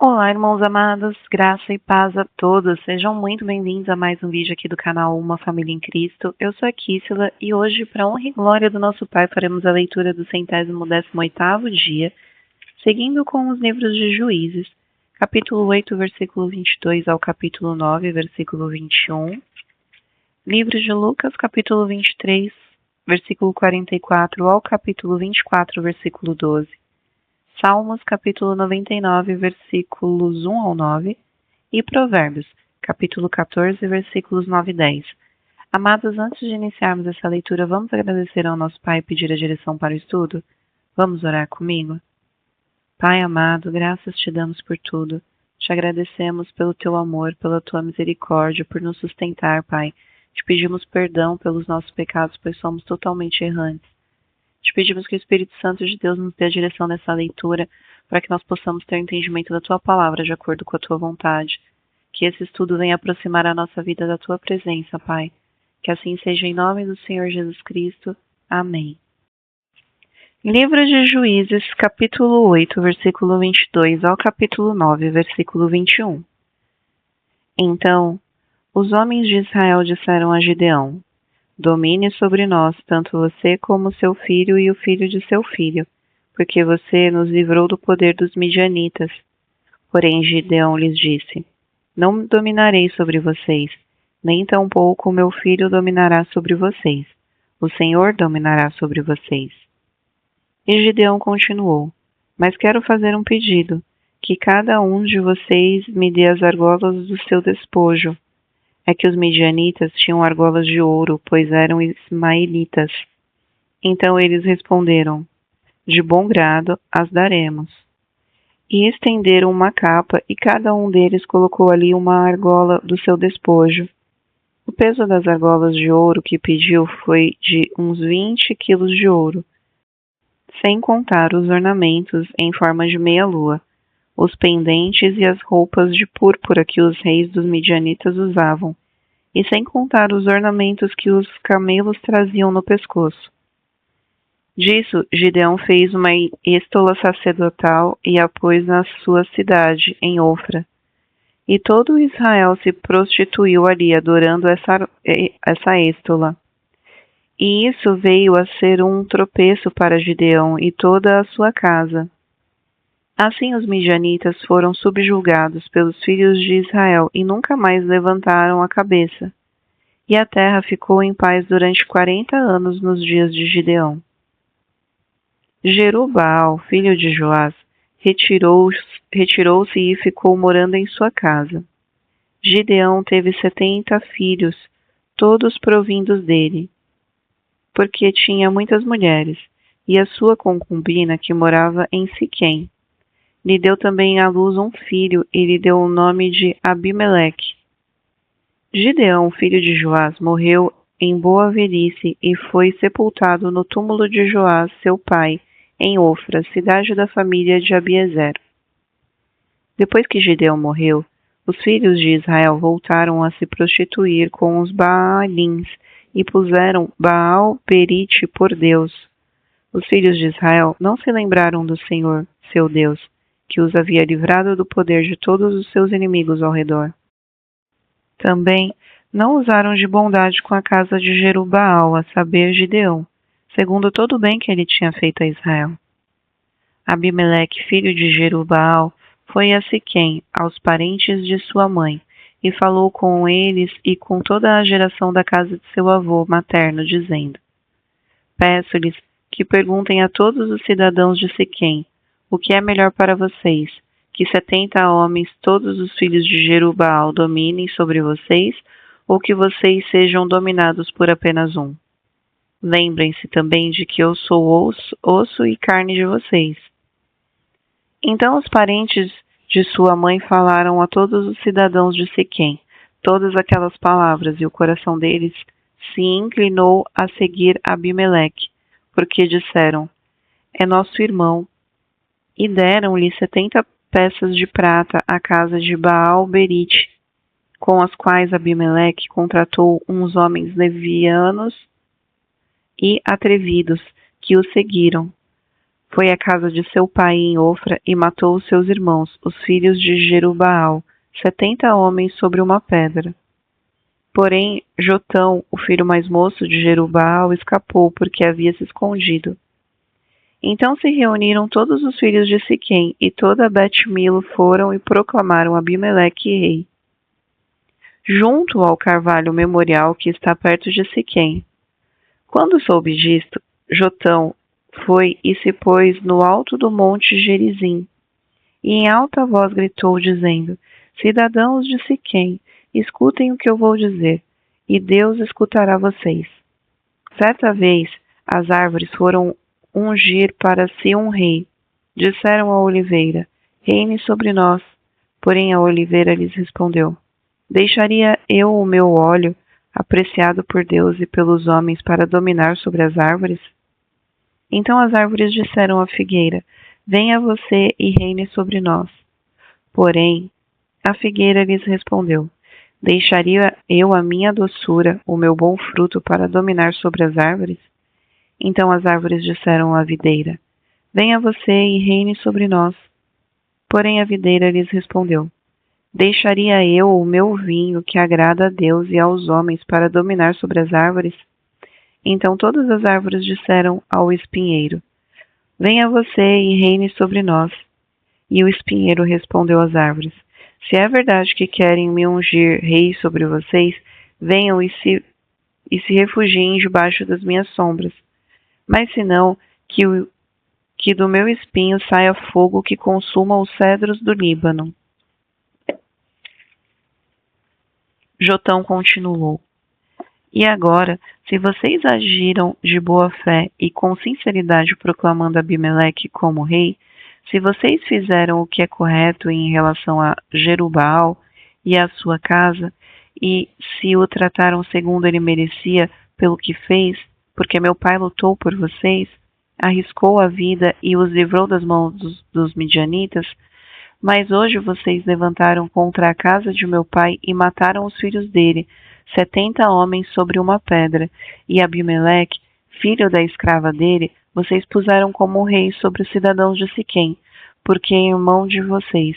Olá, irmãos amados, graça e paz a todos. Sejam muito bem-vindos a mais um vídeo aqui do canal Uma Família em Cristo. Eu sou a Kíssila e hoje, para honra e glória do nosso Pai, faremos a leitura do 118º dia, seguindo com os livros de Juízes, capítulo 8, versículo 22 ao capítulo 9, versículo 21. Livro de Lucas, capítulo 23, versículo 44 ao capítulo 24, versículo 12. Salmos, capítulo 99, versículos 1 ao 9, e Provérbios, capítulo 14, versículos 9 e 10. Amados, antes de iniciarmos essa leitura, vamos agradecer ao nosso Pai e pedir a direção para o estudo? Vamos orar comigo? Pai amado, graças te damos por tudo. Te agradecemos pelo teu amor, pela tua misericórdia, por nos sustentar, Pai. Te pedimos perdão pelos nossos pecados, pois somos totalmente errantes. Te pedimos que o Espírito Santo de Deus nos dê a direção nessa leitura, para que nós possamos ter entendimento da Tua palavra de acordo com a Tua vontade. Que esse estudo venha aproximar a nossa vida da Tua presença, Pai. Que assim seja em nome do Senhor Jesus Cristo. Amém. Livro de Juízes, capítulo 8, versículo 22 ao capítulo 9, versículo 21. Então, os homens de Israel disseram a Gideão: Domine sobre nós, tanto você como seu filho e o filho de seu filho, porque você nos livrou do poder dos midianitas. Porém Gideão lhes disse: Não dominarei sobre vocês, nem tampouco meu filho dominará sobre vocês. O Senhor dominará sobre vocês. E Gideão continuou: Mas quero fazer um pedido, que cada um de vocês me dê as argolas do seu despojo. É que os midianitas tinham argolas de ouro, pois eram ismaelitas. Então eles responderam: De bom grado as daremos. E estenderam uma capa, e cada um deles colocou ali uma argola do seu despojo. O peso das argolas de ouro que pediu foi de uns 20 quilos de ouro, sem contar os ornamentos em forma de meia-lua, os pendentes e as roupas de púrpura que os reis dos midianitas usavam, e sem contar os ornamentos que os camelos traziam no pescoço. Disso, Gideão fez uma estola sacerdotal e a pôs na sua cidade, em Ofra. E todo Israel se prostituiu ali, adorando essa estola. E isso veio a ser um tropeço para Gideão e toda a sua casa. Assim os midianitas foram subjugados pelos filhos de Israel e nunca mais levantaram a cabeça. E a terra ficou em paz durante 40 anos nos dias de Gideão. Jerubbaal, filho de Joás, retirou-se e ficou morando em sua casa. Gideão teve 70 filhos, todos provindos dele, porque tinha muitas mulheres, e a sua concubina, que morava em Siquém, lhe deu também à luz um filho e lhe deu o nome de Abimeleque. Gideão, filho de Joás, morreu em boa velhice e foi sepultado no túmulo de Joás, seu pai, em Ofra, cidade da família de Abiezer. Depois que Gideão morreu, os filhos de Israel voltaram a se prostituir com os Baalins e puseram Baal-Berite por Deus. Os filhos de Israel não se lembraram do Senhor, seu Deus, que os havia livrado do poder de todos os seus inimigos ao redor. Também não usaram de bondade com a casa de Jerubbaal, a saber, Gideão, segundo todo o bem que ele tinha feito a Israel. Abimeleque, filho de Jerubbaal, foi a Siquém, aos parentes de sua mãe, e falou com eles e com toda a geração da casa de seu avô materno, dizendo: Peço-lhes que perguntem a todos os cidadãos de Siquém, o que é melhor para vocês, que 70 homens, todos os filhos de Jerubbaal, dominem sobre vocês, ou que vocês sejam dominados por apenas um? Lembrem-se também de que eu sou osso e carne de vocês. Então os parentes de sua mãe falaram a todos os cidadãos de Siquém todas aquelas palavras, e o coração deles se inclinou a seguir Abimeleque, porque disseram: É nosso irmão. E deram-lhe 70 peças de prata à casa de Baal-Berite, com as quais Abimeleque contratou uns homens levianos e atrevidos, que o seguiram. Foi à casa de seu pai em Ofra e matou os seus irmãos, os filhos de Jerubaal, 70 homens sobre uma pedra. Porém, Jotão, o filho mais moço de Jerubaal, escapou porque havia se escondido. Então se reuniram todos os filhos de Siquém e toda Bet-Milo foram e proclamaram Abimeleque rei, junto ao carvalho memorial que está perto de Siquém. Quando soube disto, Jotão foi e se pôs no alto do monte Gerizim, e em alta voz gritou, dizendo: Cidadãos de Siquém, escutem o que eu vou dizer, e Deus escutará vocês. Certa vez, as árvores foram ungir para si um rei. Disseram à oliveira: Reine sobre nós. Porém a oliveira lhes respondeu: Deixaria eu o meu óleo, apreciado por Deus e pelos homens, para dominar sobre as árvores? Então as árvores disseram à figueira: Venha você e reine sobre nós. Porém a figueira lhes respondeu: Deixaria eu a minha doçura, o meu bom fruto, para dominar sobre as árvores? Então as árvores disseram à videira: Venha você e reine sobre nós. Porém a videira lhes respondeu: Deixaria eu o meu vinho, que agrada a Deus e aos homens, para dominar sobre as árvores? Então todas as árvores disseram ao espinheiro: Venha você e reine sobre nós. E o espinheiro respondeu às árvores: Se é verdade que querem me ungir rei sobre vocês, venham e se refugiem debaixo das minhas sombras. Mas se não, que do meu espinho saia fogo que consuma os cedros do Líbano. Jotão continuou: E agora, se vocês agiram de boa fé e com sinceridade proclamando Abimeleque como rei, se vocês fizeram o que é correto em relação a Jerubaal e a sua casa, e se o trataram segundo ele merecia pelo que fez, porque meu pai lutou por vocês, arriscou a vida e os livrou das mãos dos midianitas, mas hoje vocês levantaram contra a casa de meu pai e mataram os filhos dele, 70 homens sobre uma pedra, e Abimeleque, filho da escrava dele, vocês puseram como rei sobre os cidadãos de Siquém, porque é irmão de vocês.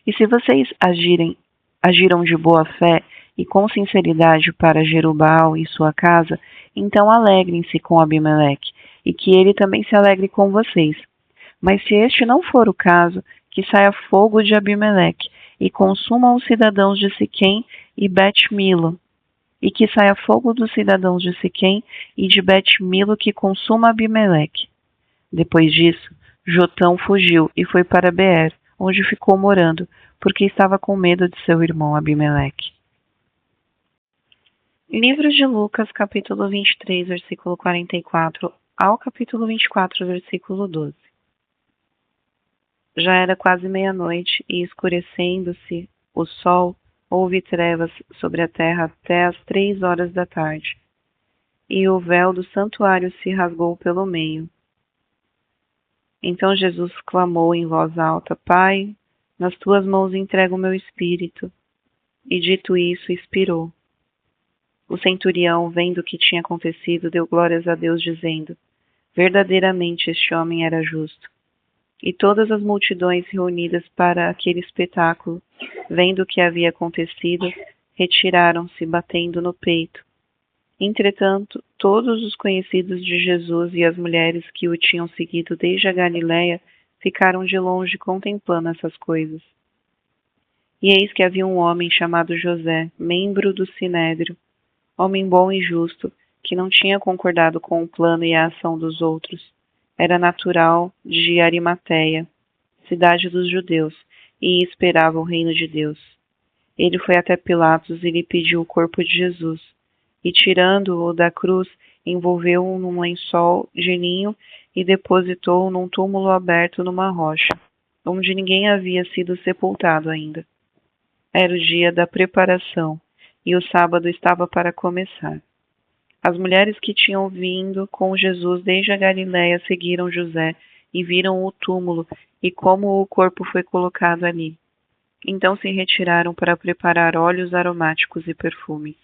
E se vocês agiram de boa fé e com sinceridade para Jerubaal e sua casa, então alegrem-se com Abimeleque, e que ele também se alegre com vocês. Mas se este não for o caso, que saia fogo de Abimeleque, e consuma os cidadãos de Siquém e Bet-Milo, e que saia fogo dos cidadãos de Siquém e de Bet-Milo que consuma Abimeleque. Depois disso, Jotão fugiu e foi para Beer, onde ficou morando, porque estava com medo de seu irmão Abimeleque. Livro de Lucas, capítulo 23, versículo 44, ao capítulo 24, versículo 12. Já era quase meia-noite e, escurecendo-se o sol, houve trevas sobre a terra até às 3 horas da tarde, e o véu do santuário se rasgou pelo meio. Então Jesus clamou em voz alta: Pai, nas tuas mãos entrego o meu espírito. E dito isso, expirou. O centurião, vendo o que tinha acontecido, deu glórias a Deus, dizendo: Verdadeiramente este homem era justo. E todas as multidões reunidas para aquele espetáculo, vendo o que havia acontecido, retiraram-se, batendo no peito. Entretanto, todos os conhecidos de Jesus e as mulheres que o tinham seguido desde a Galiléia ficaram de longe contemplando essas coisas. E eis que havia um homem chamado José, membro do Sinédrio, homem bom e justo, que não tinha concordado com o plano e a ação dos outros. Era natural de Arimateia, cidade dos judeus, e esperava o reino de Deus. Ele foi até Pilatos e lhe pediu o corpo de Jesus, e tirando-o da cruz, envolveu-o num lençol de linho e depositou-o num túmulo aberto numa rocha, onde ninguém havia sido sepultado ainda. Era o dia da preparação, e o sábado estava para começar. As mulheres que tinham vindo com Jesus desde a Galiléia seguiram José e viram o túmulo e como o corpo foi colocado ali. Então se retiraram para preparar óleos aromáticos e perfumes.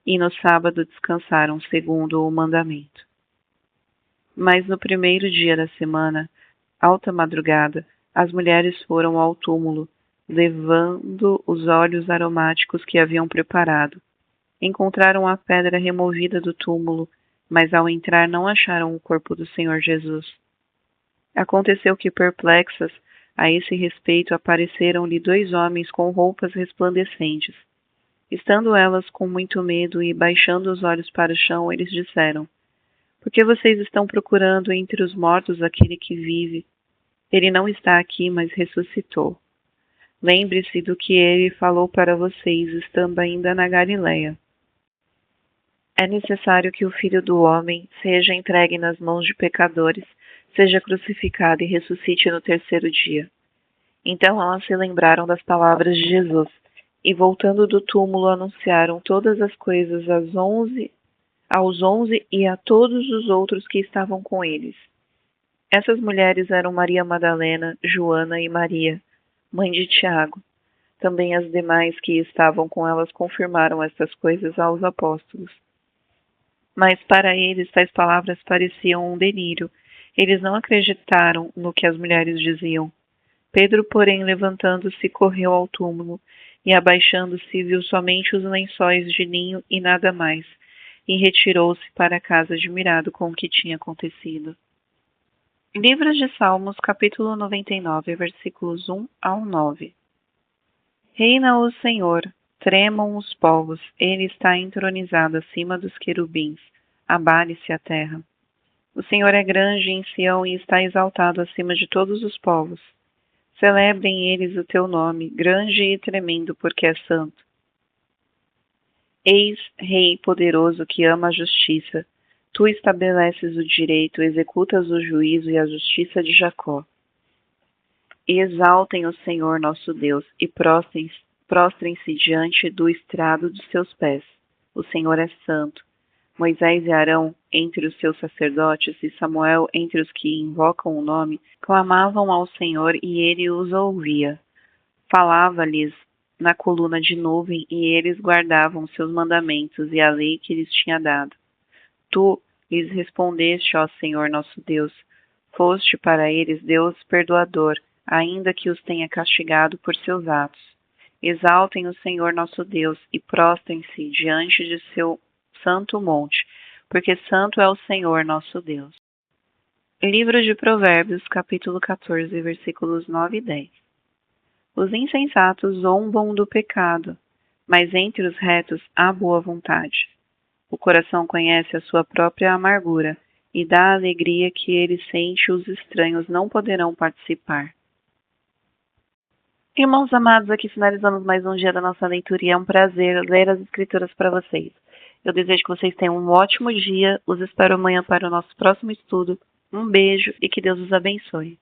E no sábado descansaram segundo o mandamento. Mas no primeiro dia da semana, alta madrugada, as mulheres foram ao túmulo, levando os óleos aromáticos que haviam preparado. Encontraram a pedra removida do túmulo, mas ao entrar não acharam o corpo do Senhor Jesus. Aconteceu que, perplexas a esse respeito, apareceram-lhe dois homens com roupas resplandecentes. Estando elas com muito medo e baixando os olhos para o chão, eles disseram: Por que vocês estão procurando entre os mortos aquele que vive? Ele não está aqui, mas ressuscitou. Lembre-se do que ele falou para vocês, estando ainda na Galileia. É necessário que o Filho do Homem seja entregue nas mãos de pecadores, seja crucificado e ressuscite no terceiro dia. Então elas se lembraram das palavras de Jesus, e voltando do túmulo anunciaram todas as coisas aos 11 e a todos os outros que estavam com eles. Essas mulheres eram Maria Madalena, Joana e Maria, mãe de Tiago. Também as demais que estavam com elas confirmaram estas coisas aos apóstolos. Mas para eles tais palavras pareciam um delírio. Eles não acreditaram no que as mulheres diziam. Pedro, porém, levantando-se, correu ao túmulo, e abaixando-se, viu somente os lençóis de linho e nada mais, e retirou-se para casa admirado com o que tinha acontecido. Livro de Salmos, capítulo 99, versículos 1 ao 9. Reina o Senhor, tremam os povos, ele está entronizado acima dos querubins, abale-se a terra. O Senhor é grande em Sião e está exaltado acima de todos os povos. Celebrem eles o teu nome, grande e tremendo, porque é santo. Eis, Rei poderoso que ama a justiça. Tu estabeleces o direito, executas o juízo e a justiça de Jacó. Exaltem o Senhor nosso Deus e prostrem-se diante do estrado dos seus pés. O Senhor é santo. Moisés e Arão, entre os seus sacerdotes, e Samuel, entre os que invocam o nome, clamavam ao Senhor e ele os ouvia. Falava-lhes na coluna de nuvem e eles guardavam seus mandamentos e a lei que lhes tinha dado. Tu lhes respondeste, ó Senhor nosso Deus, foste para eles Deus perdoador, ainda que os tenha castigado por seus atos. Exaltem o Senhor nosso Deus e prostrem-se diante de seu santo monte, porque santo é o Senhor nosso Deus. Livro de Provérbios, capítulo 14, versículos 9 e 10. Os insensatos zombam do pecado, mas entre os retos há boa vontade. O coração conhece a sua própria amargura, e da alegria que ele sente os estranhos não poderão participar. Irmãos amados, aqui finalizamos mais um dia da nossa leitura e é um prazer ler as escrituras para vocês. Eu desejo que vocês tenham um ótimo dia, os espero amanhã para o nosso próximo estudo. Um beijo e que Deus os abençoe.